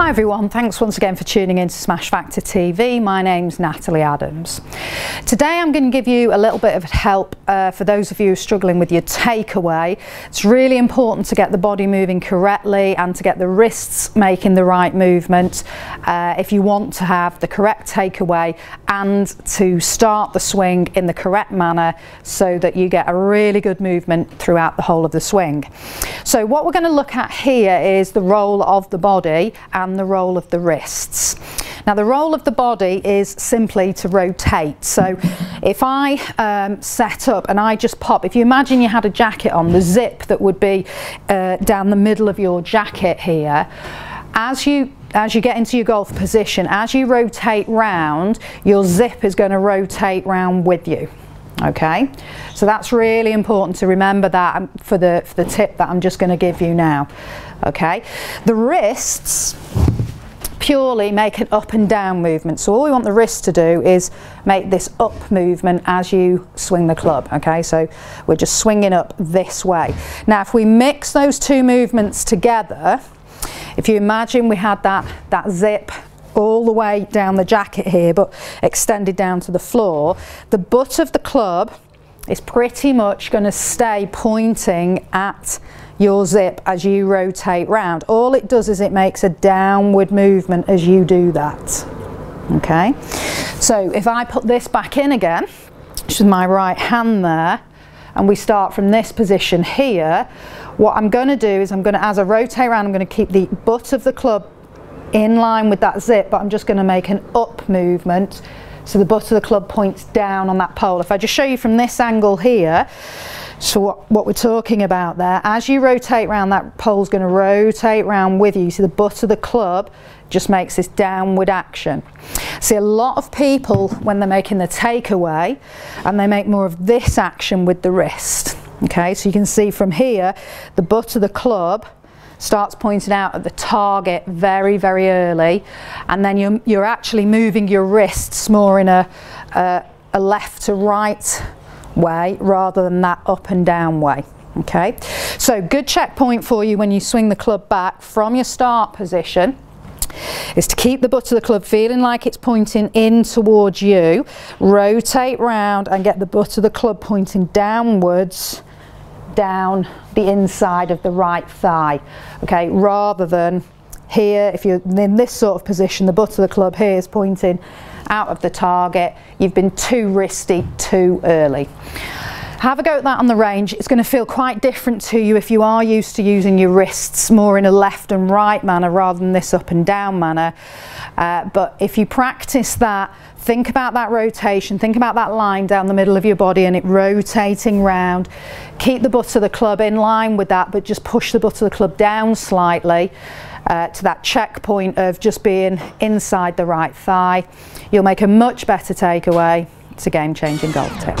Hi everyone, thanks once again for tuning in to Smash Factor TV. My name's Natalie Adams. Today I'm going to give you a little bit of help for those of you struggling with your takeaway. It's really important to get the body moving correctly and to get the wrists making the right movement if you want to have the correct takeaway and to start the swing in the correct manner so that you get a really good movement throughout the whole of the swing. So what we're going to look at here is the role of the body and the role of the wrists. Now the role of the body is simply to rotate. So if I set up and I just pop, if you imagine you had a jacket on, the zip that would be down the middle of your jacket here, as you get into your golf position, as you rotate round, your zip is going to rotate round with you. Okay, so that's really important to remember that for the tip that I'm just going to give you now. Okay, the wrists purely make an up and down movement, so all we want the wrist to do is make this up movement as you swing the club. Okay, so we're just swinging up this way. Now if we mix those two movements together, if you imagine we had that zip all the way down the jacket here but extended down to the floor, the butt of the club is pretty much going to stay pointing at your zip as you rotate round. All it does is it makes a downward movement as you do that. Okay, so if I put this back in again, just with my right hand there, and we start from this position here, what I'm going to do is as I rotate around, I'm going to keep the butt of the club in line with that zip, but I'm just going to make an up movement so the butt of the club points down on that pole. If I just show you from this angle here, so what we're talking about there, as you rotate round, that pole's going to rotate round with you. You see the butt of the club just makes this downward action. See, a lot of people when they're making the takeaway, and they make more of this action with the wrist. Okay, so you can see from here the butt of the club starts pointing out at the target very, very early, and then you're actually moving your wrists more in a left to right way rather than that up and down way. Okay, so good checkpoint for you when you swing the club back from your start position is to keep the butt of the club feeling like it's pointing in towards you, rotate round and get the butt of the club pointing downwards down the inside of the right thigh. Okay, rather than here, if you're in this sort of position, the butt of the club here is pointing out of the target. You've been too wristy too early. Have a go at that on the range. It's going to feel quite different to you if you are used to using your wrists more in a left and right manner rather than this up and down manner. But if you practice that, think about that rotation, think about that line down the middle of your body and it rotating round. Keep the butt of the club in line with that, but just push the butt of the club down slightly to that checkpoint of just being inside the right thigh. You'll make a much better takeaway. It's a game-changing golf tip.